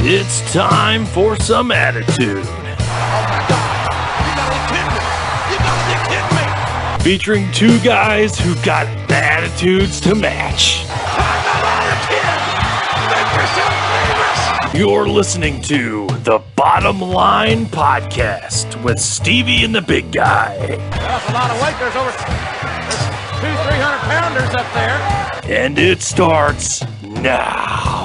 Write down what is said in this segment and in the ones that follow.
It's time for some attitude. Oh my God! You gotta be kidding me! Featuring two guys who got the attitudes to match. I'm not our kid! Make yourself famous! You're listening to the Bottom Line Podcast with Stevie and the Big Guy. That's a lot of weight. There's 200-300 pounders up there. And it starts now.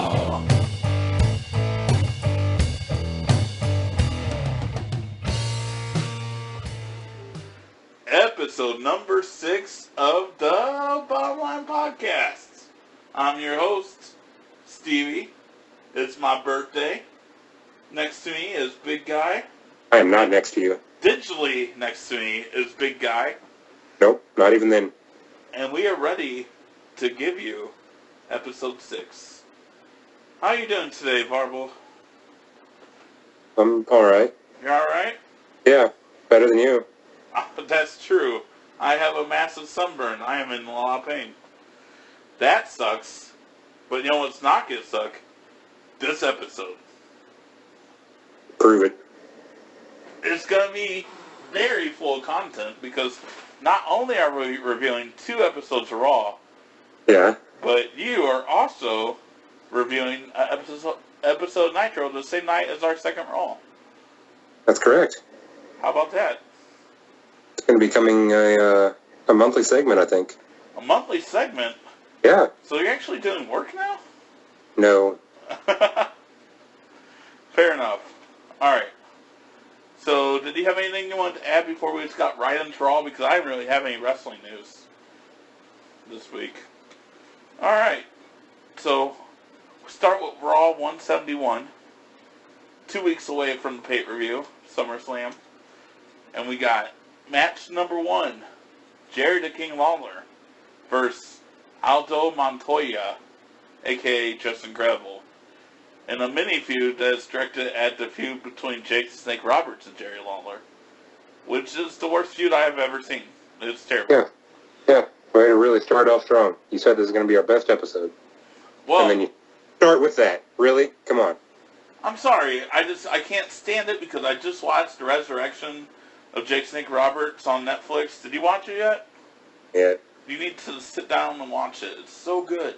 Episode number 6 of the Bottom Line Podcast. I'm your host, Stevie. It's my birthday. Next to me is Big Guy. I am not next to you. Digitally next to me is Big Guy. Nope, not even then. And we are ready to give you episode 6. How you doing today, Varble? I'm alright. You alright? Yeah, better than you. That's true. I have a massive sunburn. I am in a lot of pain. That sucks. But you know what's not going to suck? This episode. Prove it. It's going to be very full of content because not only are we reviewing 2 episodes of Raw, Yeah. but you are also reviewing episode Nitro the same night as our second Raw. That's correct. How about that? It's going to be coming a monthly segment, I think. A monthly segment? Yeah. So you're actually doing work now? No. Fair enough. Alright. So, did you have anything you wanted to add before we just got right into Raw? Because I didn't really have any wrestling news this week. Alright. So, we start with Raw 171. 2 weeks away from the pay-per-view, SummerSlam. And we got match number 1. Jerry the King Lawler versus Aldo Montoya, a.k.a. Justin Credible, in a mini feud that is directed at the feud between Jake the Snake Roberts and Jerry Lawler, which is the worst feud I have ever seen. It's terrible. Yeah. Way to really start off strong. You said this is going to be our best episode. Well, And then you start with that. Really? Come on. I'm sorry. I can't stand it because I just watched The Resurrection of Jake Snake Roberts on Netflix. Did you watch it yet? Yeah. You need to sit down and watch it. It's so good.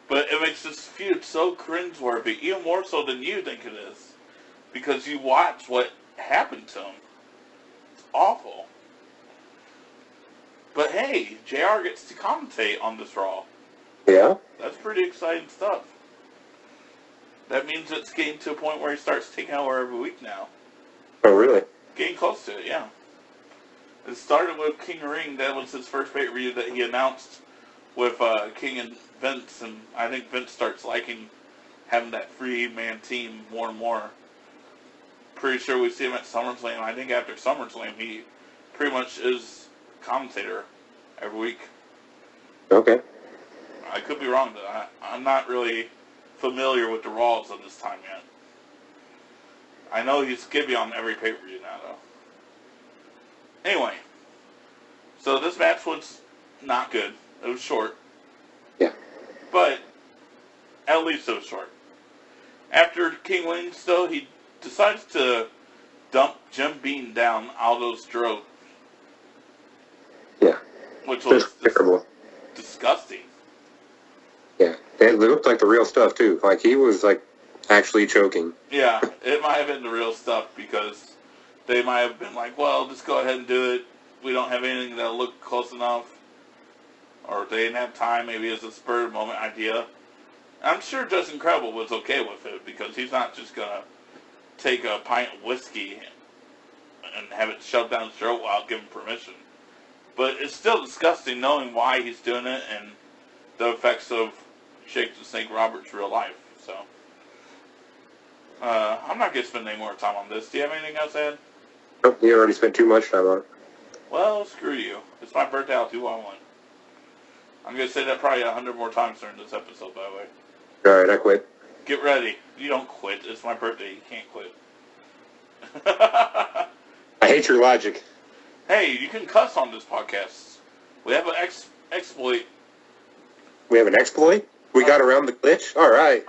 But it makes this feud so cringeworthy, even more so than you think it is. Because you watch what happened to him. It's awful. But hey, JR gets to commentate on this Raw. Yeah? That's pretty exciting stuff. That means it's getting to a point where he starts taking over every week now. Oh, really? Getting close to it, yeah. It started with King of Ring. That was his first pay-per-view that he announced with King and Vince, and I think Vince starts liking having that free-man team more and more. Pretty sure we see him at SummerSlam. I think after SummerSlam, he pretty much is commentator every week. Okay. I could be wrong, though. I'm not really familiar with the Raws of this time yet. I know he's going to be on every pay-per-view now, though. Anyway, so this match was not good. It was short. Yeah. But at least it was short. After King wins, though, he decides to dump Jim Beam down Aldo's throat. Yeah. Which was terrible. Disgusting. Yeah. It looked like the real stuff, too. Like, he was, like, actually choking. Yeah, it might have been the real stuff because they might have been like, well, just go ahead and do it. We don't have anything that'll look close enough. Or if they didn't have time, maybe it's a spur of the moment idea. I'm sure Justin Credible was okay with it because he's not just going to take a pint of whiskey and have it shoved down his throat without giving permission. But it's still disgusting knowing why he's doing it and the effects of Jake the Snake Roberts' real life. So, I'm not going to spend any more time on this. Do you have anything else to add? Nope, you already spent too much time on it. Well, screw you. It's my birthday. I'll do what I want. I'm going to say that probably 100 more times during this episode, by the way. Alright, I quit. Get ready. You don't quit. It's my birthday. You can't quit. I hate your logic. Hey, you can cuss on this podcast. We have an exploit. We have an exploit? We got around the glitch? Alright.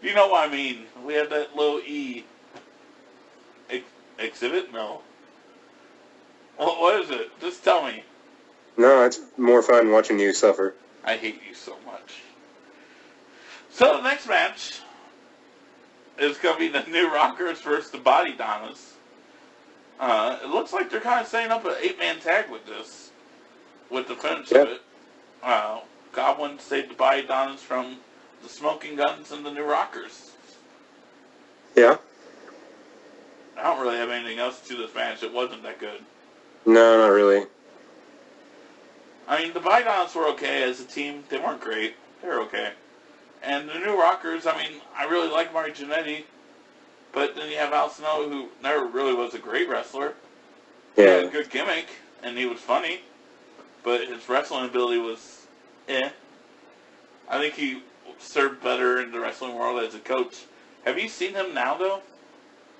You You know what I mean. We have that little E. Exhibit? No. What is it? Just tell me. No, it's more fun watching you suffer. I hate you so much. So the next match is going to be the New Rockers versus the Body Donnas. It looks like they're kind of setting up an 8-man tag with this. With the finish of it. Godwin saved the Body Donnas from the Smoking Guns and the New Rockers. Yeah. I don't really have anything else to this match. It wasn't that good. No, not really. I mean, the Body Donnas were okay as a team. They weren't great. They were okay. And the New Rockers, I mean, I really like Marty Jannetty. But then you have Al Snow, who never really was a great wrestler. Yeah. He had a good gimmick, and he was funny. But his wrestling ability was I think he served better in the wrestling world as a coach. Have you seen him now, though?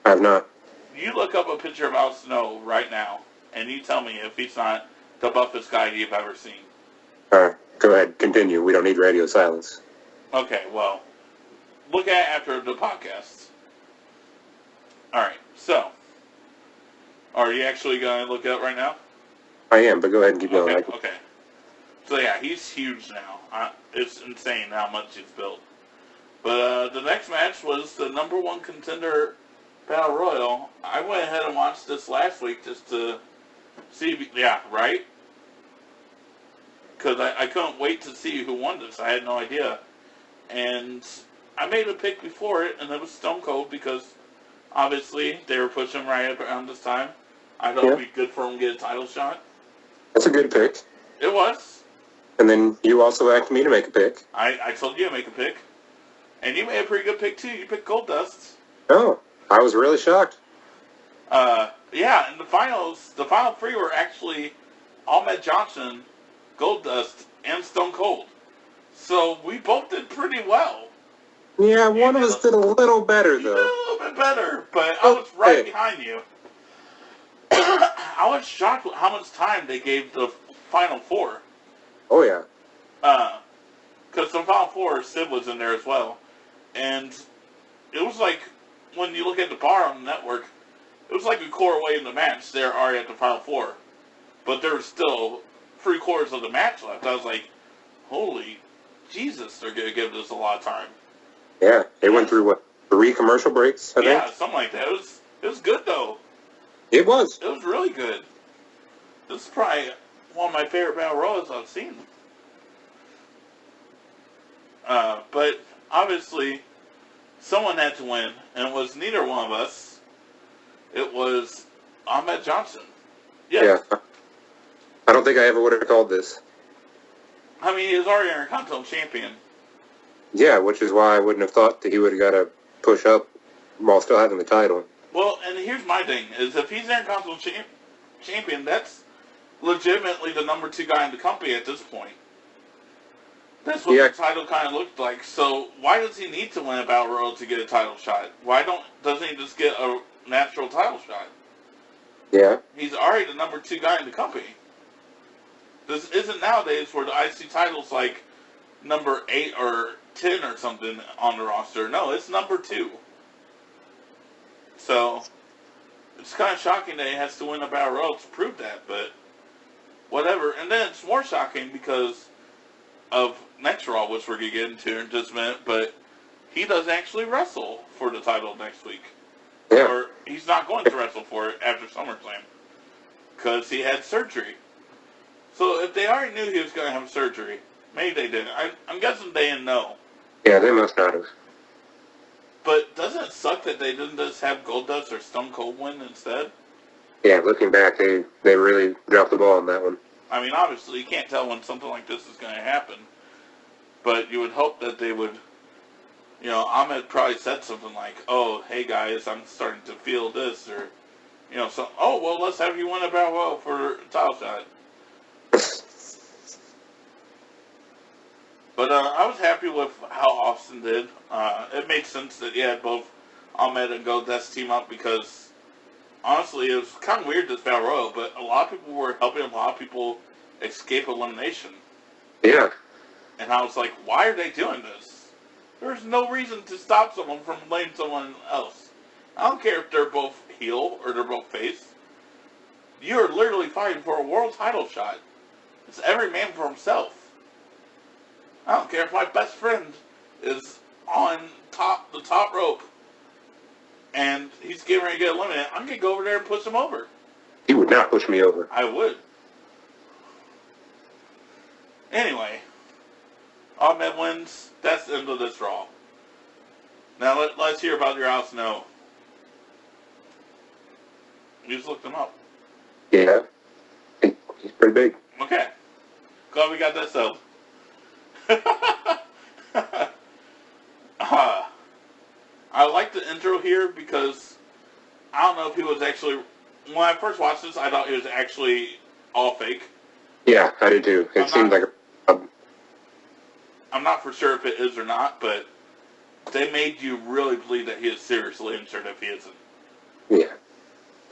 I have not. You look up a picture of Al Snow right now, and you tell me if he's not the buffest guy you've ever seen. Alright, go ahead, continue. We don't need radio silence. Okay, well, look at it after the podcast. Alright, so, are you actually going to look it up right now? I am, but go ahead and keep going. Okay. So yeah, he's huge now. It's insane how much he's built. But the next match was the #1 contender Battle Royal. I went ahead and watched this last week just to see, right? Because I couldn't wait to see who won this. I had no idea. And I made a pick before it, and it was Stone Cold because obviously they were pushing right around this time. I thought it would be good for him to get a title shot. That's a good pick. It was. And then you also asked me to make a pick. I told you to make a pick. And you made a pretty good pick, too. You picked Goldust. Oh, I was really shocked. Yeah, in the finals, the final three were actually Ahmed Johnson, Goldust, and Stone Cold. So we both did pretty well. Yeah, one of us did a little better, You though. did a little bit better, but I was right behind you. I was shocked with how much time they gave the final four. Oh, yeah. Because the final four, Sid was in there as well. And it was like, when you look at the bar on the network, it was like a quarter away in the match. They're already at the final four. But there was still 3/4 of the match left. I was like, holy Jesus, they're going to give this a lot of time. Yeah, they went through, what, 3 commercial breaks, I think? Yeah, something like that. It was good, though. It was. It was really good. This is probably one of my favorite battle royals I've seen. But obviously, someone had to win, and it was neither one of us. It was Ahmed Johnson. Yes. Yeah. I don't think I ever would have called this. I mean, he was already Intercontinental Champion. Yeah, which is why I wouldn't have thought that he would have got to push up while still having the title. Well, and here's my thing, is if he's Intercontinental Champion, that's legitimately the #2 guy in the company at this point. That's what the title kind of looked like. So why does he need to win a Battle Royal to get a title shot? Doesn't he just get a natural title shot? Yeah. He's already the #2 guy in the company. This isn't nowadays where the IC title's like number 8 or 10 or something on the roster. No, it's #2. So it's kind of shocking that he has to win a Battle Royal to prove that, but whatever. And then it's more shocking because of next Raw, which we're going to get into in just a minute, but he doesn't actually wrestle for the title next week. Yeah. Or he's not going to wrestle for it after SummerSlam because he had surgery. So if they already knew he was going to have surgery, maybe they didn't. I'm guessing they didn't know. Yeah, they must not have. But doesn't it suck that they didn't just have Goldust or Stone Cold win instead? Yeah, looking back, they really dropped the ball on that one. I mean, obviously, you can't tell when something like this is going to happen. But you would hope that they would, Ahmed probably said something like, oh, hey guys, I'm starting to feel this, or, let's have you win a Battle Royal for a title shot. But I was happy with how Austin did. It made sense that he had both Ahmed and Goldust team up because, honestly, it was kind of weird this Battle Royal, but a lot of people were helping a lot of people escape elimination. Yeah. And I was like, why are they doing this? There's no reason to stop someone from laying someone else. I don't care if they're both heel or they're both face. You're literally fighting for a world title shot. It's every man for himself. I don't care if my best friend is on the top rope and he's getting ready to get eliminated. I'm going to go over there and push him over. He would not push me over. I would. Anyway, Ahmed wins. That's the end of this Raw. Now let's hear about your Al Snow. You just looked him up. Yeah. He's pretty big. Okay. Glad we got that settled. I like the intro here because I don't know if he was actually... When I first watched this, I thought he was actually all fake. Yeah, I did too. It seemed like a... I'm not for sure if it is or not, but they made you really believe that he is seriously injured if he isn't. Yeah.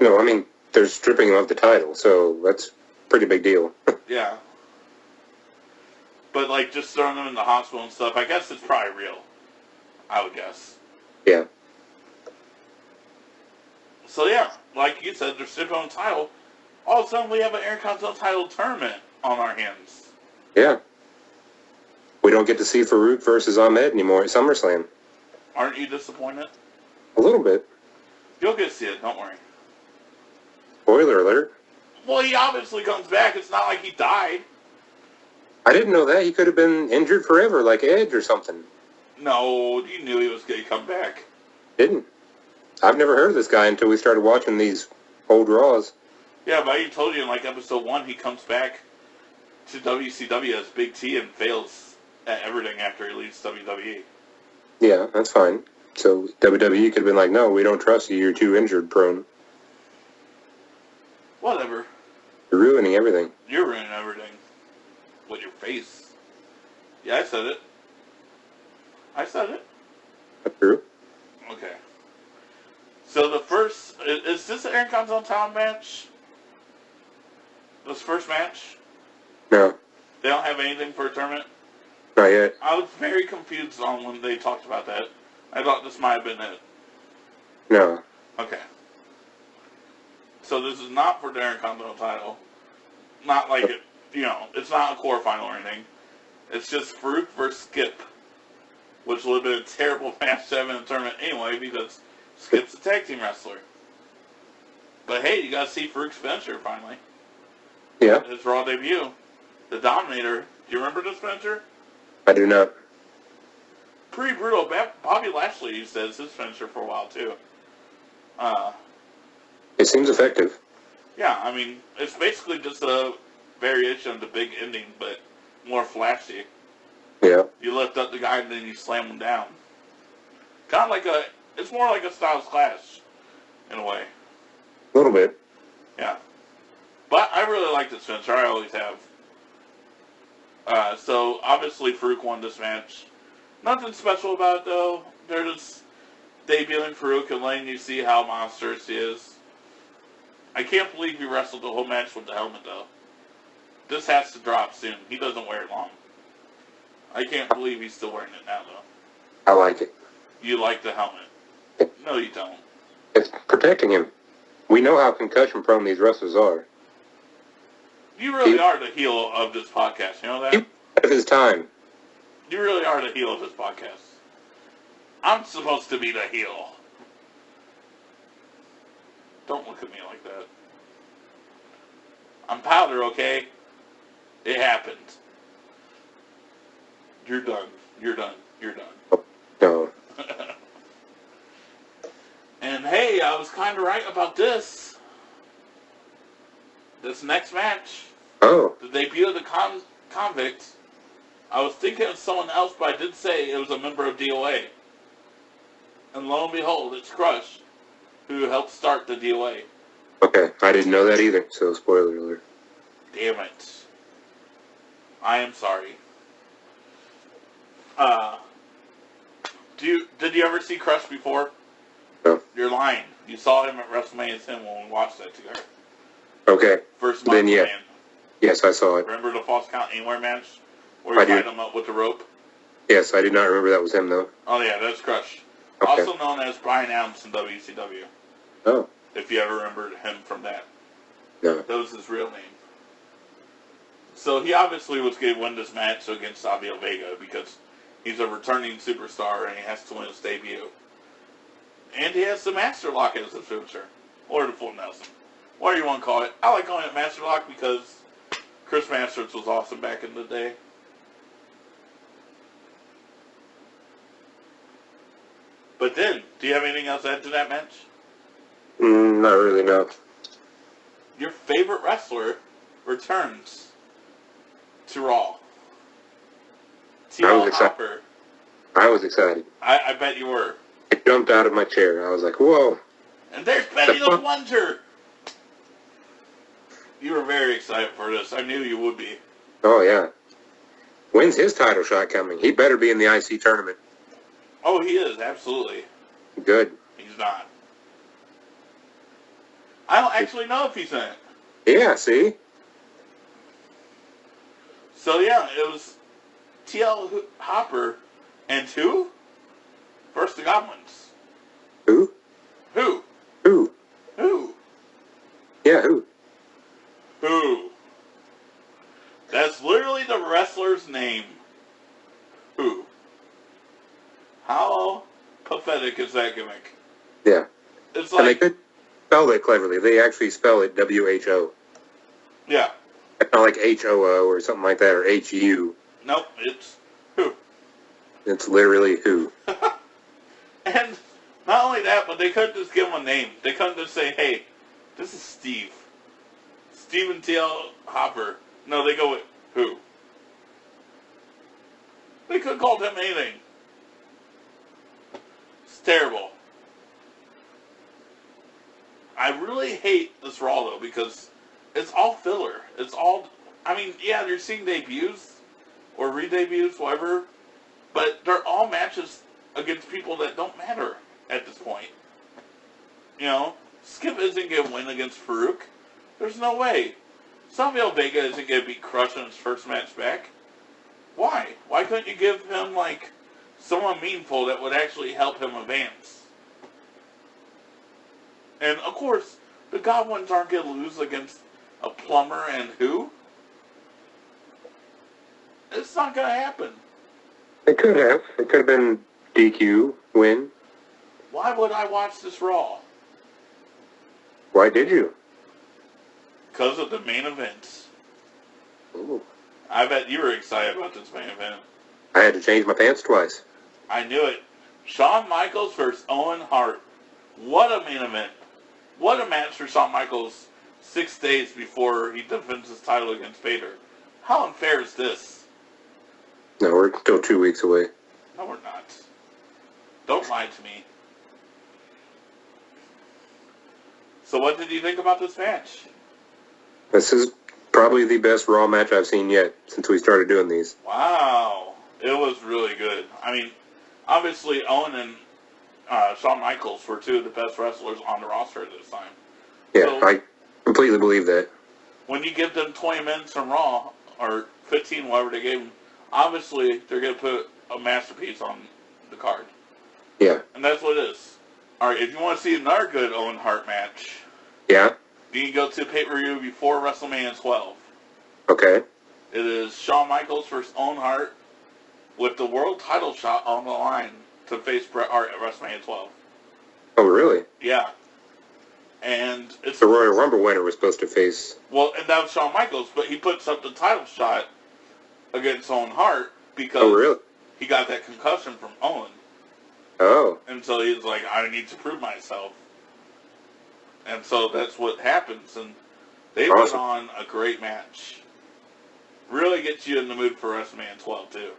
No, I mean, they're stripping him of the title, so that's a pretty big deal. Yeah. But, like, just throwing him in the hospital and stuff, I guess it's probably real. I would guess. Yeah. So, yeah, like you said, they're stripping on the title. All of a sudden, we have an Intercontinental title tournament on our hands. Yeah. We don't get to see Farouk versus Ahmed anymore at SummerSlam. Aren't you disappointed? A little bit. You'll get to see it, don't worry. Spoiler alert. Well, he obviously comes back. It's not like he died. I didn't know that. He could have been injured forever, like Edge or something. No, you knew he was going to come back. Didn't. I've never heard of this guy until we started watching these old Raws. Yeah, but I told you in, like, episode 1, he comes back to WCW as Big T and fails at everything after he leaves WWE. Yeah, that's fine. So WWE could have been like, no, we don't trust you. You're too injured prone. Whatever. You're ruining everything. You're ruining everything. With your face. Yeah, I said it. I said it. That's true. Okay. So the first... Is this an Intercontinental title match? This first match? No, They don't have anything for a tournament? not yet. I was very confused on when they talked about that. I thought this might have been it. No. Okay. So this is not for the Intercontinental title. Not like it, you know, it's not a quarterfinal or anything. It's just Farouk versus Skip, which would have been a terrible match to have in the tournament anyway because Skip's a tag team wrestler. But hey, you gotta see Farouk's finisher finally. Yeah, His Raw debut. The Dominator. Do you remember this finisher? I do not. Pretty brutal. Bobby Lashley used as his finisher for a while too. It seems effective. Yeah, I mean, it's basically just a variation of the big ending, but more flashy. Yeah. You lift up the guy and then you slam him down. Kind of like it's more like a Styles Clash, in a way. A little bit. Yeah. But I really like this finisher, I always have. So, obviously Farouk won this match. Nothing special about it, though. They're just debuting Farouk and letting you see how monstrous he is. I can't believe he wrestled the whole match with the helmet, though. This has to drop soon. He doesn't wear it long. I can't believe he's still wearing it now, though. I like it. You like the helmet. No, you don't. It's protecting him. We know how concussion-prone these wrestlers are. You really are the heel of this podcast. You know that? He was ahead of his time. You really are the heel of this podcast. I'm supposed to be the heel. Don't look at me like that. I'm powder, okay? It happened. You're done. You're done. You're done. Oh, no. And hey, I was kind of right about this. This next match, Oh, the debut of the Convict, I was thinking of someone else, but I did say it was a member of DOA. And lo and behold, it's Crush, who helped start the DOA. okay. I didn't know that either, so spoiler alert. Damn it. I am sorry. Did you ever see Crush before? No. You're lying. You saw him at WrestleMania 10 when we watched that together. Okay. First Then, Macho yeah. Man. Yes, I saw it. Remember the False Count Anywhere match? Where you I do. tied him up with the rope? Yes, I did not remember that was him, though. Oh, yeah, that's Crush. Okay. Also known as Brian Adams in WCW. Oh. If you ever remembered him from that. No. That was his real name. So he obviously was going to win this match against Savio Vega because he's a returning superstar and he has to win his debut. And he has the Master Lock as his finisher. Or the Full Nelson. Whatever you want to call it. I like calling it Master Lock because Chris Masters was awesome back in the day. But then, do you have anything else to add to that match? Not really, no. Your favorite wrestler returns to Raw. T.L. Hopper. I was excited. I bet you were. I jumped out of my chair. I was like, whoa. And there's Betty the Plunger. You were very excited for this. I knew you would be. Oh, yeah. When's his title shot coming? He better be in the IC tournament. Oh, he is, absolutely. Good. He's not. I don't actually know if he's in it. Yeah, see? So, yeah, it was T.L. Hopper and who? First the Goblins. Who? Who? Who? Who? Yeah, who? Who? That's literally the wrestler's name. Who? How pathetic is that gimmick? Yeah. It's And they like, could spell it cleverly. They actually spell it W-H-O. yeah. It's not like H-O-O or something like that, or H-U. Nope, it's who? It's literally who. And not only that, but they couldn't just give him a name. They couldn't just say, hey, this is Steve. Steven T.L. Hopper. No, they go with who? They could have called him anything. It's terrible. I really hate this Raw, though, because it's all filler. It's all, I mean, yeah, you're seeing debuts or re-debuts, whatever, but they're all matches against people that don't matter at this point. You know, Skip isn't going to win against Farouk. There's no way. Savio Vega isn't going to beat Crush in his first match back. Why? Why couldn't you give him, like, someone meaningful that would actually help him advance? And, of course, the Goblins aren't going to lose against a plumber and who? It's not going to happen. It could have. It could have been DQ win. Why would I watch this Raw? Why did you? Because of the main event. Ooh. I bet you were excited about this main event. I had to change my pants twice. I knew it. Shawn Michaels versus Owen Hart. What a main event. What a match for Shawn Michaels 6 days before he defends his title against Vader. How unfair is this? No, we're still 2 weeks away. No, we're not. Don't lie to me. So what did you think about this match? This is probably the best Raw match I've seen yet since we started doing these. Wow. It was really good. I mean, obviously Owen and Shawn Michaels were two of the best wrestlers on the roster at this time. Yeah, So, I completely believe that. when you give them 20 minutes from Raw, or 15, whatever they gave them, obviously they're going to put a masterpiece on the card. Yeah. And that's what it is. Alright, if you want to see another good Owen Hart match, Yeah? you can go to pay-per-view before WrestleMania 12. Okay. It is Shawn Michaels versus Owen Hart with the world title shot on the line to face Bret Hart at WrestleMania 12. Oh, really? Yeah. And it's... The Royal Rumble winner was supposed to face... Well, and that was Shawn Michaels, but he puts up the title shot against Owen Hart because Oh, really? he got that concussion from Owen. Oh. And so he's like, I need to prove myself. And so that's what happens. And they put on a great match. Really gets you in the mood for WrestleMania 12, too.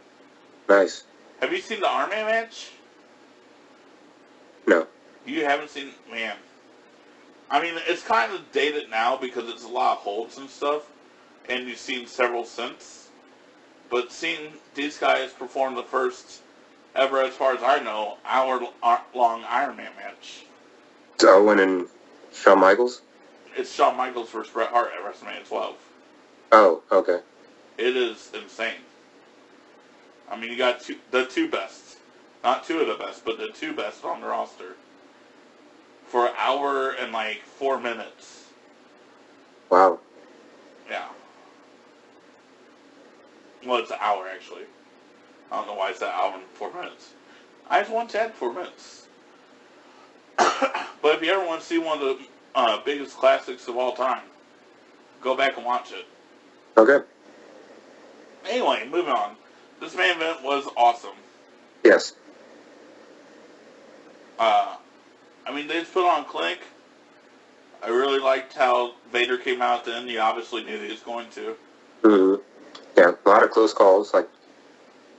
Nice. Have you seen the Iron Man match? No. You haven't seen... Man. I mean, it's kind of dated now because it's a lot of holds and stuff. And you've seen several since. But seeing these guys perform the first ever, as far as I know, hour-long Iron Man match. It's Owen and Shawn Michaels? It's Shawn Michaels versus Bret Hart at WrestleMania 12. Oh, okay. It is insane. I mean, you got the two best. Not two of the best, but the two best on the roster. For an hour and like 4 minutes. Wow. Yeah. Well, it's an hour, actually. I don't know why it's an hour and 4 minutes. I just want to add 4 minutes. But if you ever want to see one of the biggest classics of all time, go back and watch it. Okay. Anyway, moving on. This main event was awesome. Yes. I mean, they just put on a clinic. I really liked how Vader came out at the end. You obviously knew he was going to. Mm-hmm. Yeah, a lot of close calls. Like,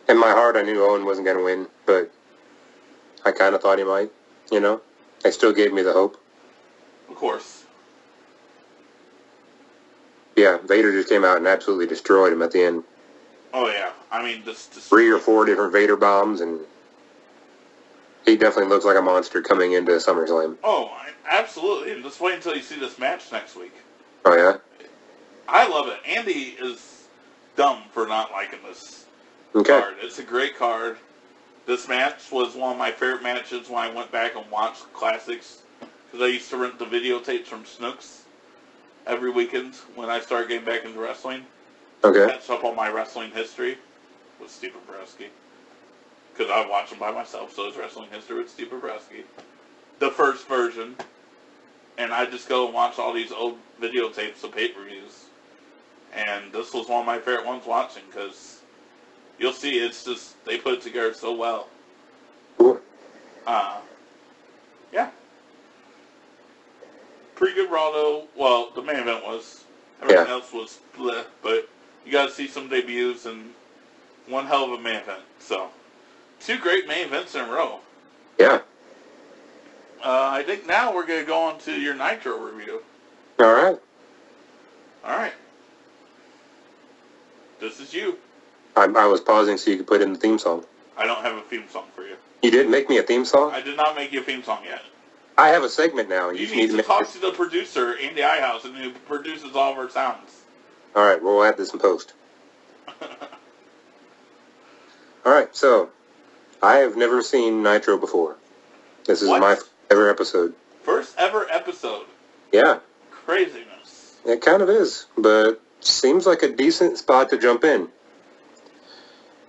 in my heart, I knew Owen wasn't going to win, but I kind of thought he might, you know? They still gave me the hope. Of course. Yeah, Vader just came out and absolutely destroyed him at the end. Oh, yeah. I mean, just 3 or 4 different Vader bombs, and he definitely looks like a monster coming into SummerSlam. Oh, absolutely. And just wait until you see this match next week. Oh, yeah? I love it. Andy is dumb for not liking this card. It's a great card. This match was one of my favorite matches when I went back and watched classics. Because I used to rent the videotapes from Snooks every weekend when I started getting back into wrestling. Okay. Catch up on my wrestling history with Steve Bobrowski. Because I watch them by myself, so it's wrestling history with Steve Bobrowski. The first version. And I just go and watch all these old videotapes of pay-per-views. And this was one of my favorite ones watching, because you'll see it's just, they put it together so well. Cool. Yeah. Pretty good Raw, though. Well, the main event was. Everything else was bleh, but you got to see some debuts and one hell of a main event. So, 2 great main events in a row. Yeah. I think now we're going to go on to your Nitro review. All right. All right. This is you. I was pausing so you could put in the theme song. I don't have a theme song for you. You didn't make me a theme song? I did not make you a theme song yet. I have a segment now. You just need to make talk to the producer, Andy Ihouse, who produces all of our sounds. All right, we'll add this in post. All right, so I have never seen Nitro before. This is What? my first ever episode. First ever episode. Yeah, Craziness. it kind of is, but seems like a decent spot to jump in.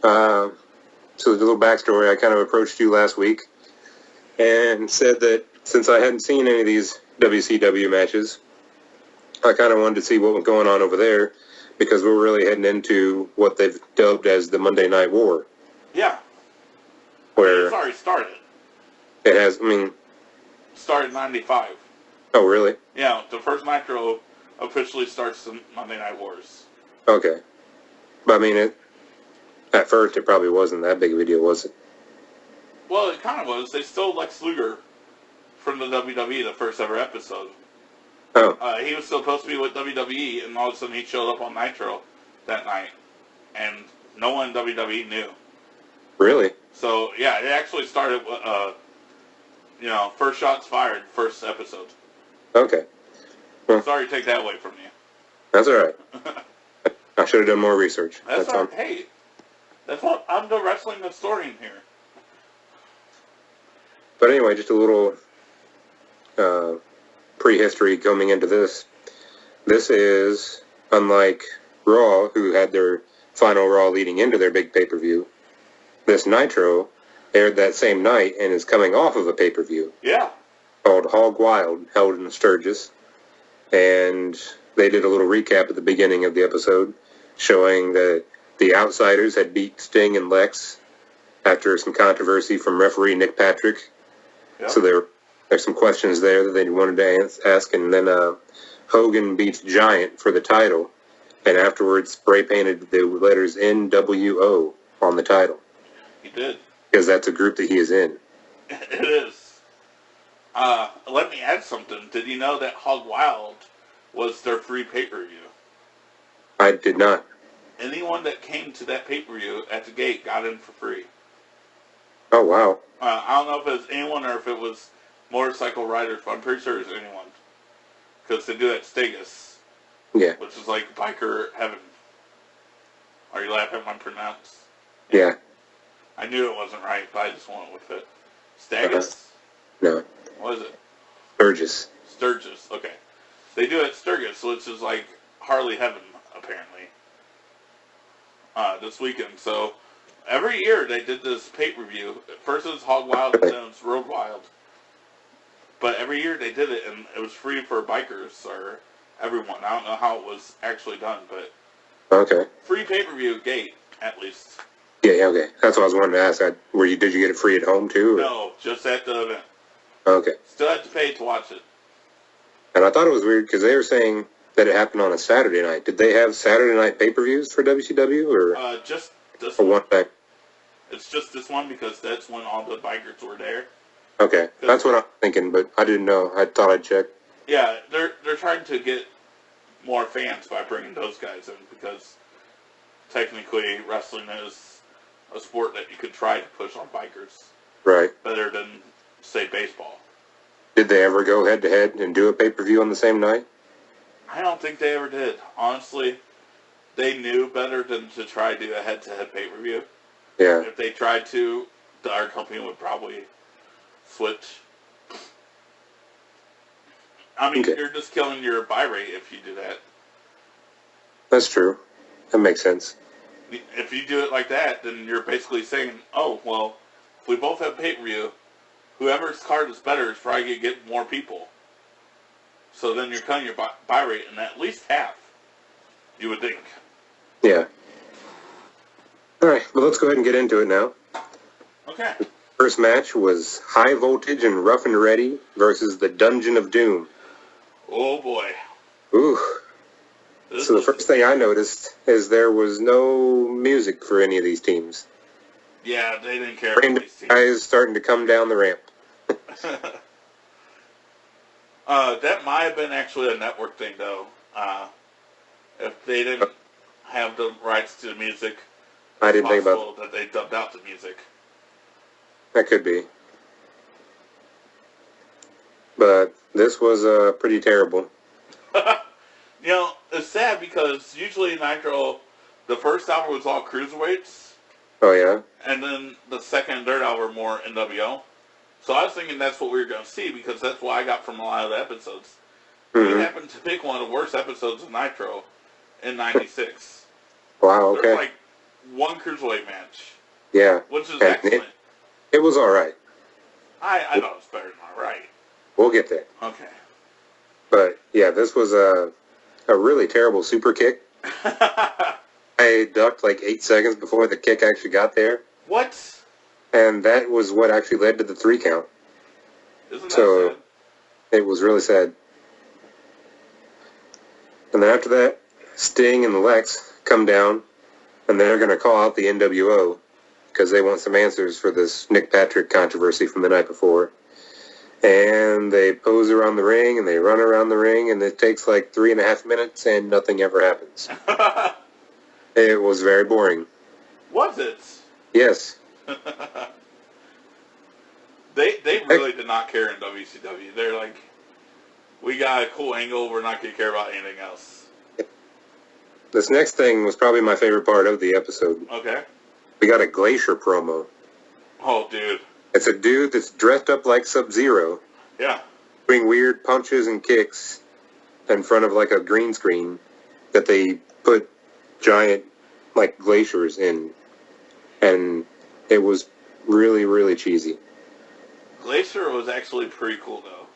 So a little backstory, I kind of approached you last week and said that since I hadn't seen any of these WCW matches, I kind of wanted to see what was going on over there, because we're really heading into what they've dubbed as the Monday Night War. Yeah. Where It's already started. it has, I mean... Started in 95. Oh, really? Yeah, the first Nitro officially starts the Monday Night Wars. Okay. But I mean, at first it probably wasn't that big of a deal, was it? Well, it kind of was. They stole Lex Luger from the WWE, the first ever episode. Oh. He was supposed to be with WWE, and all of a sudden he showed up on Nitro that night. And no one in WWE knew. Really? So, yeah, it actually started with, first shots fired, first episode. Okay. Well, Sorry to take that away from you. that's all right. I should have done more research. That's all right. Hey, that's what I'm the wrestling historian here. But anyway, just a little prehistory coming into this. This is, unlike Raw, who had their final Raw leading into their big pay-per-view, this Nitro aired that same night and is coming off of a pay-per-view. Yeah. Called Hog Wild, held in Sturgis. And they did a little recap at the beginning of the episode, showing that the Outsiders had beat Sting and Lex after some controversy from referee Nick Patrick. Yep. So there's some questions there that they wanted to ask. And then Hogan beats Giant for the title, and afterwards spray-painted the letters NWO on the title. He did. Because that's a group that he is in. It is. Let me add something. Did you know that Hog Wild was their free pay-per-view? I did not. Anyone that came to that pay-per-view at the gate got in for free. Oh, wow. I don't know if it was anyone or if it was motorcycle riders, but I'm pretty sure it was anyone. Because they do that Stegas. Yeah. Which is like biker heaven. Are you laughing at my pronounce? Yeah. I knew it wasn't right, but I just went with it. Stagus? No. What is it? Sturgis. Sturgis, okay. They do it at Sturgis, which is like Harley Heaven, apparently, this weekend. So, every year they did this pay-per-view. First it was Hog Wild, and then it was Road Wild. But every year they did it, and it was free for bikers or everyone. I don't know how it was actually done, but Okay. free pay-per-view gate, at least. Yeah, okay. That's what I was wanting to ask. Did you get it free at home, too? Or? No, just at the event. Okay. Still had to pay to watch it. And I thought it was weird because they were saying that it happened on a Saturday night. Did they have Saturday night pay-per-views for WCW, or Just this for one thing? It's just this one because that's when all the bikers were there. Okay, that's what I'm thinking, but I didn't know. I thought I'd check. Yeah, they're trying to get more fans by bringing those guys in because technically wrestling is a sport that you could try to push on bikers. Right. Better than, say, baseball. Did they ever go head-to-head and do a pay-per-view on the same night? I don't think they ever did. Honestly, they knew better than to try to do a head-to-head pay-per-view. Yeah. If they tried to, our company would probably switch. I mean, Okay. You're just killing your buy rate if you do that. That's true. That makes sense. If you do it like that, then you're basically saying, oh, well, if we both have pay-per-view, whoever's card is better is probably going to get more people. So then you're cutting your buy rate in at least half, you would think. Yeah. All right, well, let's go ahead and get into it now. Okay. First match was High Voltage and Rough and Ready versus the Dungeon of Doom. Oh, boy. Ooh. So the first thing I noticed is there was no music for any of these teams. Yeah, they didn't care about Random these teams. guys starting to come down the ramp. That might have been actually a network thing, though. If they didn't have the rights to the music, I didn't think about possible that they dubbed out the music. that. Could be. But this was pretty terrible. You know, it's sad because usually Nitro, the first hour was all cruiserweights, Oh, yeah? and then the second and third hour were more NWO. So I was thinking that's what we were going to see because that's what I got from a lot of the episodes. Mm-hmm. We happened to pick one of the worst episodes of Nitro in '96. Wow, okay. There's like one cruiserweight match, Yeah. which is And excellent. It was all right. I thought it was better than all right. We'll get there. Okay. But, yeah, this was a really terrible super kick. I ducked like 8 seconds before the kick actually got there. What? And that was what actually led to the 3 count. Isn't that So, sad? it was really sad. And then after that, Sting and Lex come down, and they're going to call out the NWO because they want some answers for this Nick Patrick controversy from the night before. And they pose around the ring, and they run around the ring, and it takes like 3.5 minutes, and nothing ever happens. It was very boring. Was it? Yes. They really did not care in WCW. They're like, we got a cool angle, we're not going to care about anything else. This next thing was probably my favorite part of the episode. Okay. We got a Glacier promo. Oh, dude. It's a dude that's dressed up like Sub-Zero, Yeah. doing weird punches and kicks in front of like a green screen that they put giant like glaciers in, and it was really, really cheesy. Glacier was actually pretty cool, though.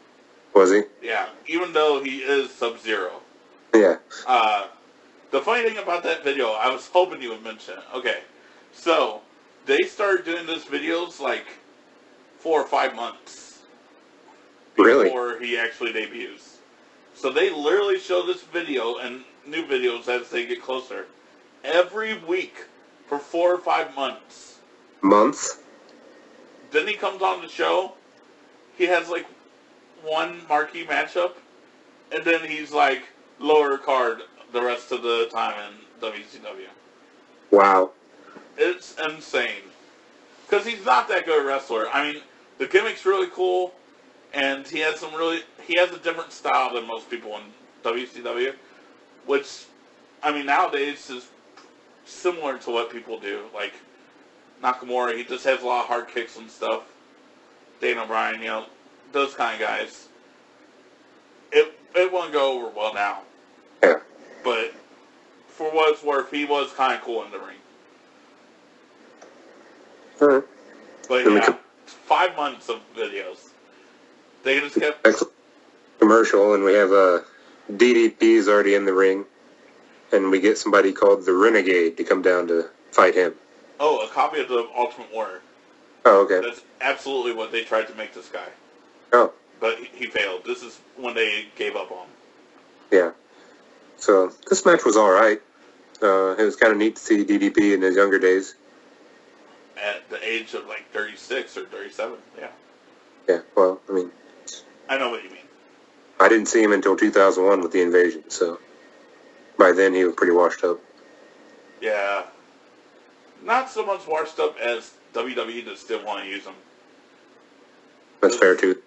Was he? Yeah, even though he is Sub-Zero. Yeah. The funny thing about that video, I was hoping you would mention it. Okay, so they started doing those videos like 4 or 5 months Really? before he actually debuts. So they literally show this video and new videos as they get closer every week for 4 or 5 months. Months? Then he comes on the show, he has like one marquee matchup, and then he's like lower card the rest of the time in WCW. Wow. It's insane. Because he's not that good a wrestler. I mean, the gimmick's really cool, and he has a different style than most people in WCW, which, I mean, nowadays is similar to what people do. Like, Nakamura, he just has a lot of hard kicks and stuff. Daniel Bryan, those kind of guys. It won't go over well now. Yeah. But for what it's worth, he was kind of cool in the ring. Alright. But yeah, 5 months of videos. They just kept... Excellent commercial, and we have DDP's already in the ring, and we get somebody called the Renegade to come down to fight him. Oh, a copy of the Ultimate Warrior. Oh, okay. That's absolutely what they tried to make this guy. Oh. But he failed. This is when they gave up on him. Yeah. So, this match was alright. It was kind of neat to see DDP in his younger days. At the age of like 36 or 37, yeah. Yeah, well, I mean... I know what you mean. I didn't see him until 2001 with the Invasion, so... By then, he was pretty washed up. Yeah. Not so much washed up as WWE just didn't want to use him. That's fair, too.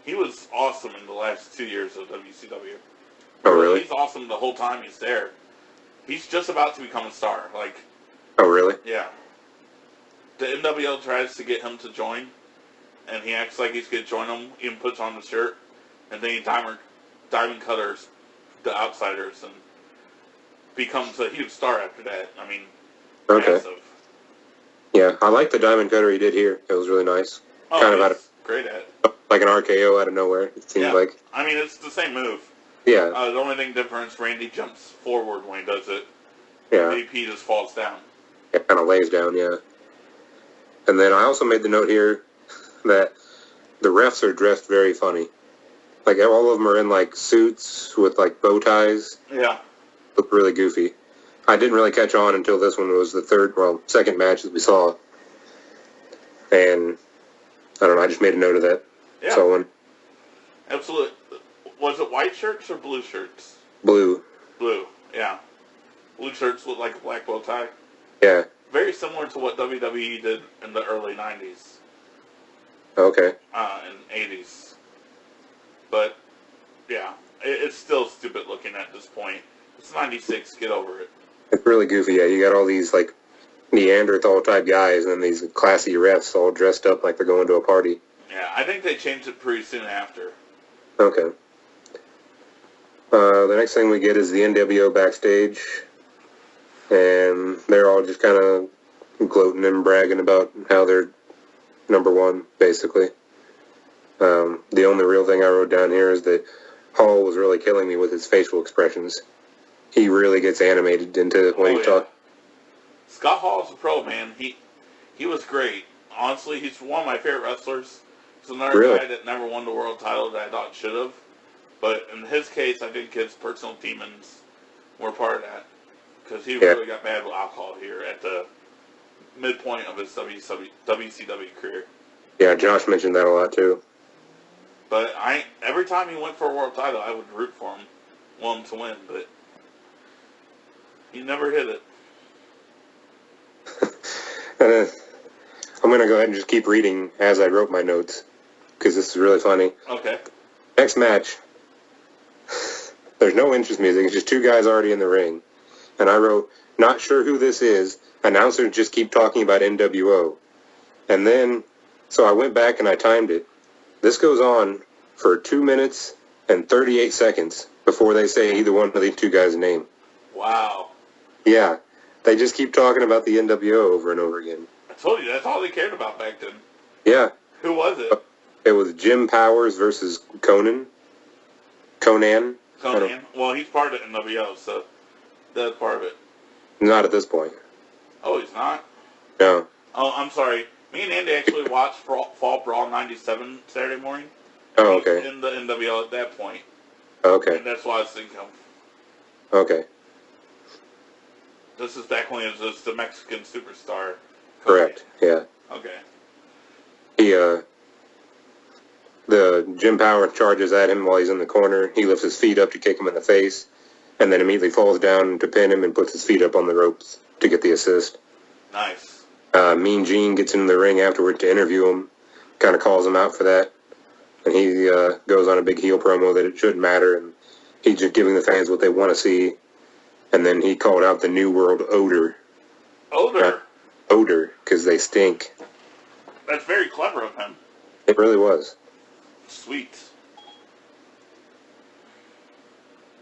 He was awesome in the last 2 years of WCW. Oh, really? He's awesome the whole time he's there. He's just about to become a star. Like, oh, really? yeah. The NWO tries to get him to join, and he acts like he's going to join them, even puts on the shirt, and then he diamond cutters the outsiders and becomes a huge star after that. I mean, okay. massive. Yeah, I like the diamond cutter he did here. It was really nice. Oh, kind of out of, great at it. like an RKO out of nowhere, it seems like. I mean, it's the same move. Yeah. The only thing different is Randy jumps forward when he does it. Yeah. VP just falls down. It kind of lays down, yeah. And then I also made the note here that the refs are dressed very funny. Like, all of them are in, like, suits with, like, bow ties. Yeah. Look really goofy. I didn't really catch on until this one was the second match that we saw. And, I don't know, I just made a note of that. Yeah. So, Absolutely. Was it white shirts or blue shirts? blue. Blue, yeah. Blue shirts look like a black bow tie. Yeah. Very similar to what WWE did in the early 90s. Okay. And 80s. But, yeah. It's still stupid looking at this point. It's 96, get over it. It's really goofy, yeah. You got all these, like, Neanderthal-type guys and then these classy refs all dressed up like they're going to a party. Yeah, I think they changed it pretty soon after. Okay. The next thing we get is the NWO backstage. And they're all just kind of gloating and bragging about how they're number one, basically. The only real thing I wrote down here is that Hall was really killing me with his facial expressions. He really gets animated into when he talks. Scott Hall's a pro, man. He was great. Honestly, he's one of my favorite wrestlers. He's another guy that never won the world title that I thought should have. But in his case, I think his personal demons were part of that. Because he really got bad with alcohol here at the midpoint of his WCW career. Yeah, Josh mentioned that a lot too. But every time he went for a world title, I would root for him, want him to win, but he never hit it. And I'm going to go ahead and just keep reading as I wrote my notes, because this is really funny. Okay. Next match. There's no entrance music. It's just two guys already in the ring. And I wrote, not sure who this is. Announcers just keep talking about NWO. And then, so I went back and I timed it. This goes on for 2 minutes and 38 seconds before they say either one of these two guys' name. Wow. Yeah. They just keep talking about the NWO over and over again. I told you, that's all they cared about back then. Yeah. Who was it? It was Jim Powers versus Conan. Well, he's part of NWO, so that's part of it. Not at this point. Oh, he's not? No. Oh, I'm sorry. Me and Andy actually watched Fall Brawl 97 Saturday morning. Oh, okay. In the NWO at that point. Okay. And that's why I was thinking of. Okay. This is back when he was just the Mexican superstar. Correct. Yeah. Okay. The Jim Powers charges at him while he's in the corner. He lifts his feet up to kick him in the face, and then immediately falls down to pin him and puts his feet up on the ropes to get the assist. Nice. Mean Gene gets into the ring afterward to interview him, kind of calls him out for that, and he goes on a big heel promo that it shouldn't matter, and he's just giving the fans what they want to see, and then he called out the New World Odor. Odor? odor because they stink. That's very clever of him. It really was. Sweet.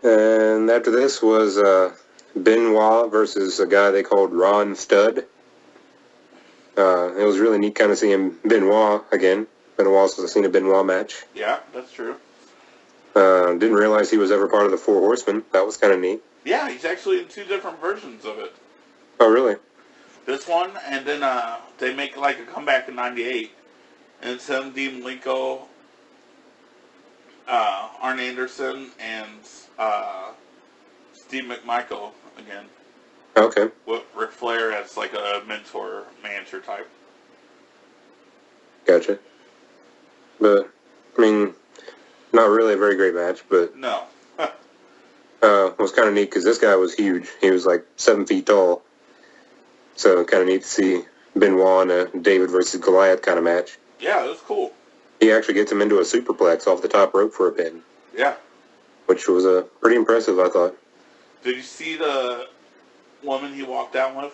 And after this was Benoit versus a guy they called Ron Studd. It was really neat kind of seeing Benoit again. Been a while since I've seen a Benoit match. Yeah, that's true. Didn't realize he was ever part of the Four Horsemen. That was kind of neat. Yeah, he's actually in 2 different versions of it. Oh, really? This one, and then they make like a comeback in '98, and it's him, Dean Malenko, Arn Anderson, and Steve McMichael again. Okay. With Ric Flair as like a mentor, manager type. Gotcha. But, I mean, not really a very great match, but No. it was kind of neat because this guy was huge. He was like 7 feet tall. So kind of neat to see Benoit in a David versus Goliath kind of match. Yeah, it was cool. He actually gets him into a superplex off the top rope for a pin. Yeah. Which was pretty impressive, I thought. Did you see the woman he walked down with?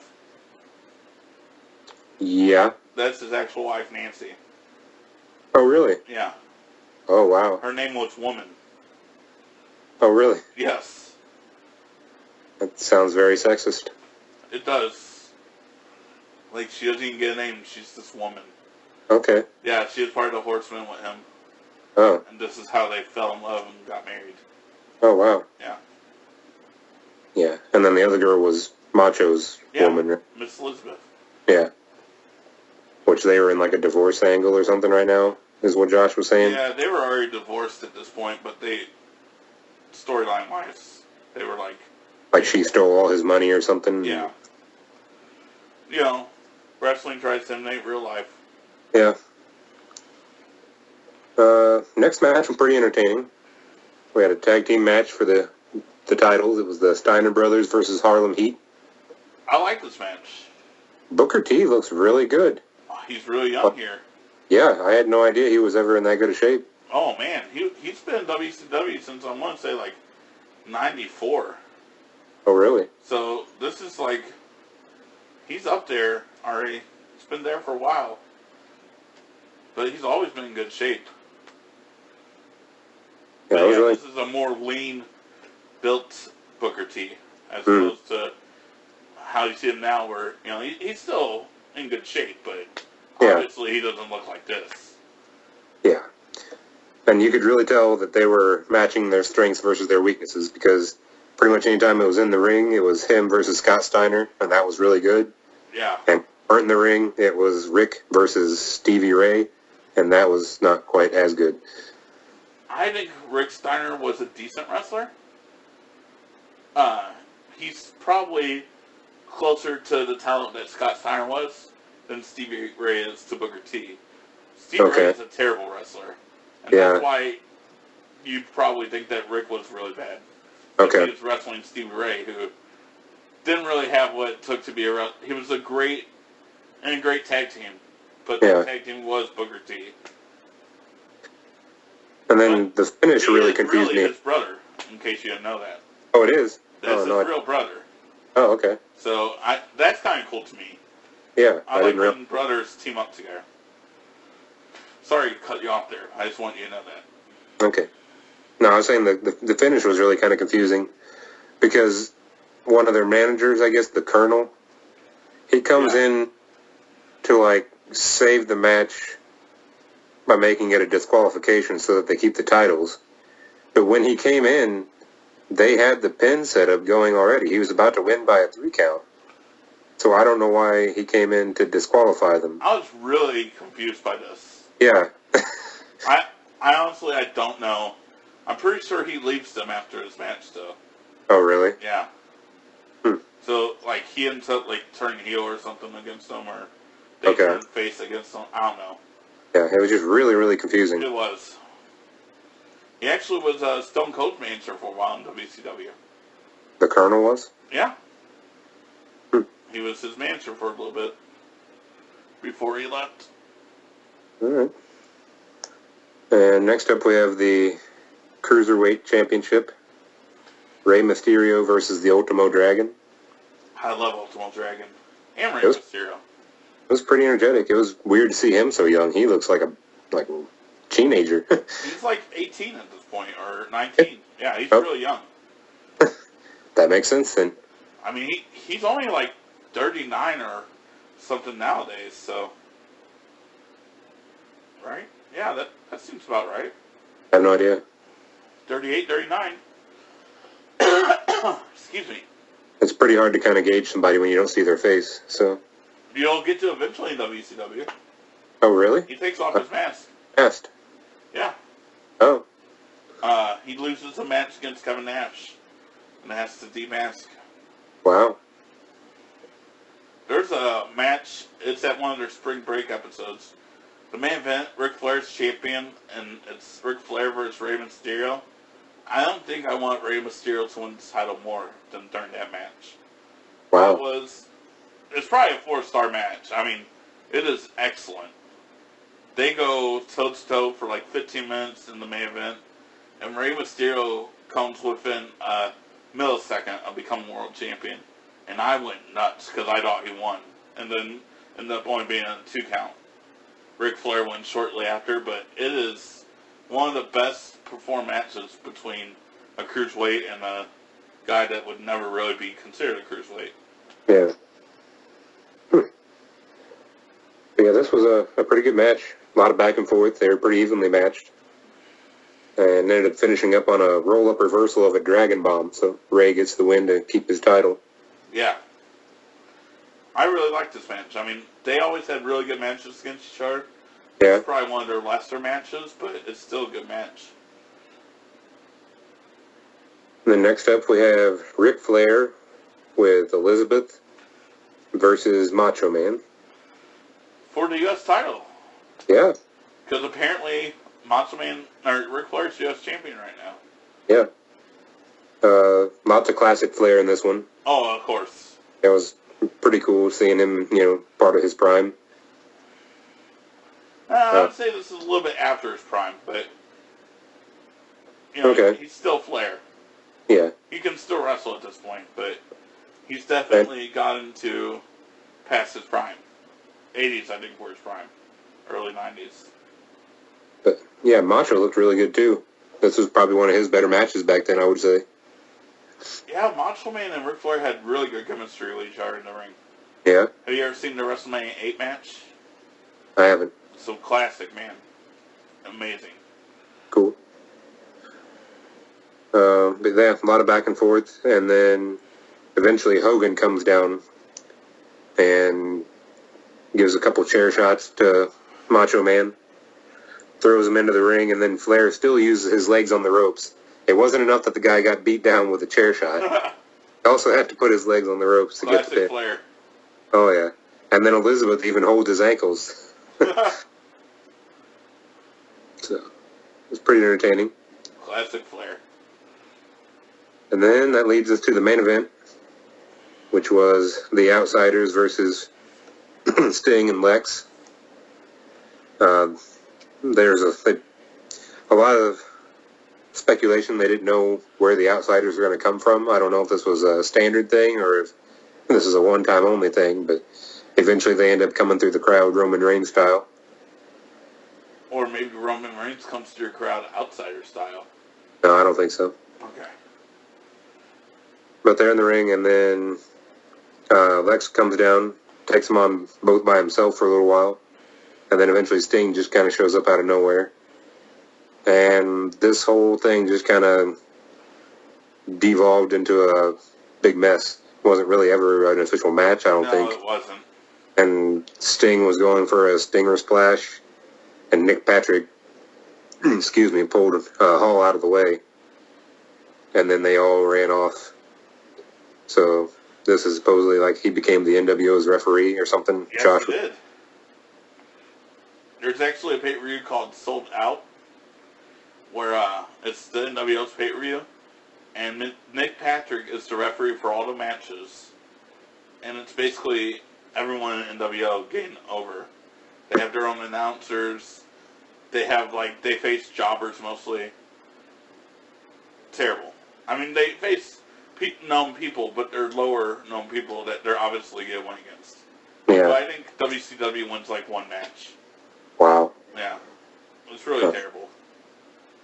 Yeah. That's his actual wife, Nancy. Oh, really? Yeah. Oh, wow. Her name was Woman. Oh, really? Yes. That sounds very sexist. It does. Like, she doesn't even get a name. She's this woman. Okay. Yeah, she was part of the Horsemen with him. Oh. And this is how they fell in love and got married. Oh, wow. Yeah. Yeah. And then the other girl was Macho's woman, right? Miss Elizabeth. Yeah. Which they were in like a divorce angle or something right now, is what Josh was saying. Yeah, they were already divorced at this point, but they, storyline-wise, they were like... Like she stole all his money or something? Yeah. You know, wrestling tries to emulate real life. Yeah. Next match was pretty entertaining. We had a tag team match for the titles. It was the Steiner Brothers versus Harlem Heat. I like this match. Booker T looks really good. He's really young here. Yeah, I had no idea he was ever in that good a shape. Oh, man. He's been in WCW since, I want to say, like, 94. Oh, really? So, this is like... He's up there already. He's been there for a while. But he's always been in good shape. Yeah, But really... this is a more lean, built Booker T. As opposed to how you see him now where, you know, he's still in good shape, but obviously he doesn't look like this. Yeah. And you could really tell that they were matching their strengths versus their weaknesses because pretty much any time it was in the ring, it was him versus Scott Steiner, and that was really good. Yeah. And weren't in the ring, it was Rick versus Stevie Ray, and that was not quite as good. I think Rick Steiner was a decent wrestler. He's probably closer to the talent that Scott Steiner was than Stevie Ray is to Booker T. Stevie Ray is a terrible wrestler. And that's why you'd probably think that Rick was really bad. Okay. He was wrestling Stevie Ray, who didn't really have what it took to be a... He was a great tag team, but the tag team was Booker T. And then the finish really confused me. His brother, in case you didn't know that. Oh, it is? That's his real brother. Oh, okay. So that's kind of cool to me. Yeah, I like when brothers team up together. Sorry to cut you off there. I just want you to know that. Okay. No, I was saying the finish was really kind of confusing because one of their managers, I guess, the Colonel, he comes in to, like, save the match by making it a disqualification so that they keep the titles. But when he came in, they had the pin setup going already. He was about to win by a 3 count. So I don't know why he came in to disqualify them. I was really confused by this. Yeah. I honestly, I don't know. I'm pretty sure he leaves them after his match, though. Oh, really? Yeah. So, like, he ends up, like, turning heel or something against them, or they turn face against them. I don't know. Yeah, it was just really, really confusing. It was. He actually was Stone Cold's manager for a while in WCW. The Colonel was? Yeah. He was his manager for a little bit before he left. All right. And next up we have the Cruiserweight Championship. Rey Mysterio versus the Ultimo Dragon. I love Ultimo Dragon. And Rey Mysterio. was pretty energetic. It was weird to see him so young. He looks like a teenager. He's like 18 at this point, or 19. Yeah, he's really young. That makes sense then. I mean, he's only like 39 or something nowadays, so... Right? Yeah, that seems about right. I have no idea. 38, 39. Excuse me. It's pretty hard to kind of gauge somebody when you don't see their face, so... You'll get to eventually in WCW. Oh, really? He takes off his mask. Masked? Yeah. Oh. He loses a match against Kevin Nash and has to demask. Wow. There's a match, it's at one of their spring break episodes. The main event, Ric Flair's champion, and it's Ric Flair versus Rey Mysterio. I don't think I want Rey Mysterio to win the title more than during that match. Wow. It's probably a 4-star match. I mean, it is excellent. They go toe-to-toe for like 15 minutes in the main event, and Rey Mysterio comes within a millisecond of becoming world champion. And I went nuts because I thought he won. And then ended up only being a 2 count. Ric Flair won shortly after, but it is one of the best performed matches between a cruiserweight and a guy that would never really be considered a cruiserweight. Yeah. Yeah, this was a pretty good match. A lot of back and forth. They were pretty evenly matched. And ended up finishing up on a roll-up reversal of a Dragon Bomb, so Ray gets the win to keep his title. Yeah. I really liked this match. I mean, they always had really good matches against each other. Yeah. It's probably one of their lesser matches, but it's still a good match. And then next up we have Ric Flair with Elizabeth versus Macho Man. For the U.S. title. Yeah. Because apparently Macho Man, or Ric Flair's U.S. champion right now. Yeah. Lots of classic Flair in this one. Oh, of course. It was pretty cool seeing him, part of his prime. I'd say this is a little bit after his prime, but, okay. He's still Flair. Yeah. He can still wrestle at this point, but he's definitely gotten to past his prime. 80s, I think, were his prime. Early 90s. But, yeah, Macho looked really good, too. This was probably one of his better matches back then, I would say. Yeah, Macho Man and Ric Flair had really good chemistry with each other in the ring. Yeah? Have you ever seen the WrestleMania 8 match? I haven't. So classic, man. Amazing. Cool. But yeah, a lot of back and forth, and then eventually Hogan comes down and gives a couple chair shots to Macho Man, throws him into the ring, and then Flair still uses his legs on the ropes. It wasn't enough that the guy got beat down with a chair shot. He also had to put his legs on the ropes to get the pin. Flair. Oh, yeah. And then Elizabeth even holds his ankles. So, it was pretty entertaining. Classic Flair. And then that leads us to the main event, which was the Outsiders versus Sting and Lex. There's a lot of speculation. They didn't know where the Outsiders were going to come from. I don't know if this was a standard thing or if this is a one-time only thing, but eventually they end up coming through the crowd Roman Reigns style. Or maybe Roman Reigns comes to your crowd outsider style. No, I don't think so. Okay. But they're in the ring, and then Lex comes down, takes him on both by himself for a little while, and then eventually Sting just kind of shows up out of nowhere. And this whole thing just kind of devolved into a big mess. It wasn't really ever an official match, I don't think. No, it wasn't. And Sting was going for a Stinger Splash, and Nick Patrick, pulled Hall out of the way. And then they all ran off. So this is supposedly like he became the NWO's referee or something. Yes, Josh he did. There's actually a pay-per-view called Sold Out, where it's the NWO's pay-per-view, and Nick Patrick is the referee for all the matches, and it's basically everyone in NWO getting over. They have their own announcers. They have, they face jobbers mostly. Terrible. I mean, they face known people, but they're lower known people that they're obviously going to win against. Yeah. But I think WCW wins like one match. Wow. Yeah. It's really terrible.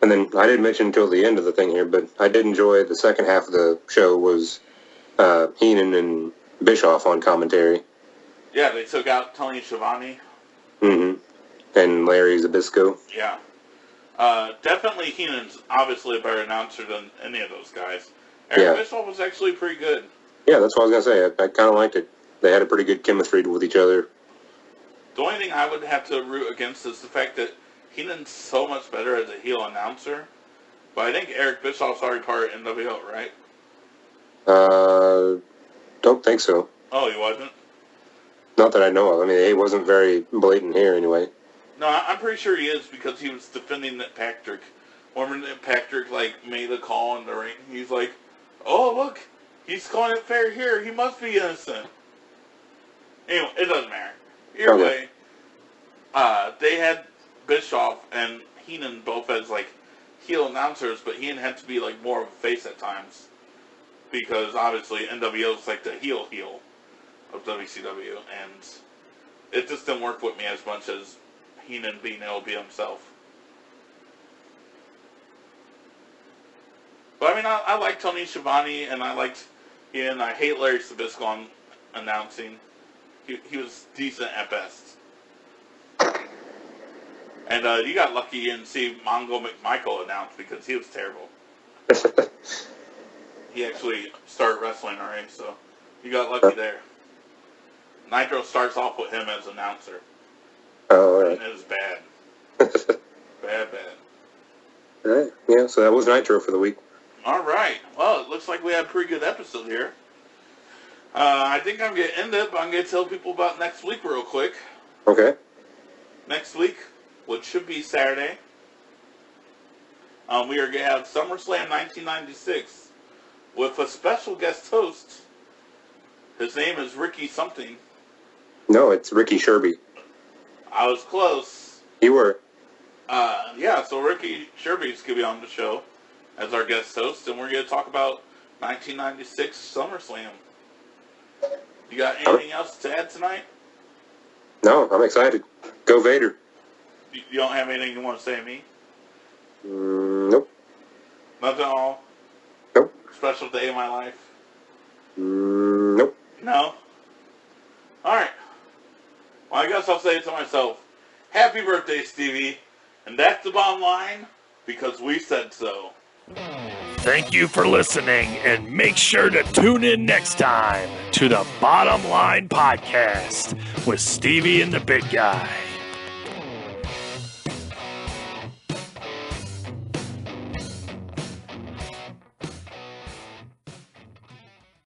And then I didn't mention until the end of the thing here, but I did enjoy the second half of the show was Heenan and Bischoff on commentary. Yeah, they took out Tony Schiavone. Mm-hmm. And Larry Zbyszko. Yeah. Definitely Heenan's obviously a better announcer than any of those guys. Eric Bischoff was actually pretty good. Yeah, that's what I was going to say. I kind of liked it. They had a pretty good chemistry with each other. The only thing I would have to root against is the fact that Heenan's so much better as a heel announcer. But I think Eric Bischoff's already part of NWO, right? Don't think so. Oh, he wasn't? Not that I know of. I mean, he wasn't very blatant here anyway. No, I'm pretty sure he is because he was defending Nick Patrick. Remember Nick Patrick, made the call in the ring? He's like, oh, look, he's calling it fair here. He must be innocent. Anyway, it doesn't matter. Either way, they had Bischoff and Heenan both as, heel announcers, but Heenan had to be, more of a face at times. Because, obviously, NWO is, the heel of WCW, and it just didn't work with me as much as Heenan being able to be himself. But, I mean, I like Tony Schiavone, and I liked Heenan. I hate Larry Zbyszko on announcing. He was decent at best. And you got lucky you didn't see Mongo McMichael announce because he was terrible. He actually started wrestling already, so you got lucky there. Nitro starts off with him as announcer. Oh, all right. And it was bad. bad. All right. Yeah, so that was Nitro for the week. All right. Well, it looks like we had a pretty good episode here. I think I'm going to end it, but I'm going to tell people about next week real quick. Okay. Next week, which should be Saturday, we are going to have SummerSlam 1996 with a special guest host. His name is Ricky something. No, it's Ricky Sherby. I was close. You were. So Ricky Sherby's going to be on the show as our guest host, and we're going to talk about 1996 SummerSlam. You got anything else to add tonight? No, I'm excited. Go Vader. You don't have anything you want to say to me? Nope. Nothing at all? Nope. Special day in my life? Nope. No? Alright. Well, I guess I'll say it to myself. Happy birthday, Stevie. And that's the bottom line, because we said so. Thank you for listening, and make sure to tune in next time to the Bottom Line Podcast with Stevie and the Big Guy.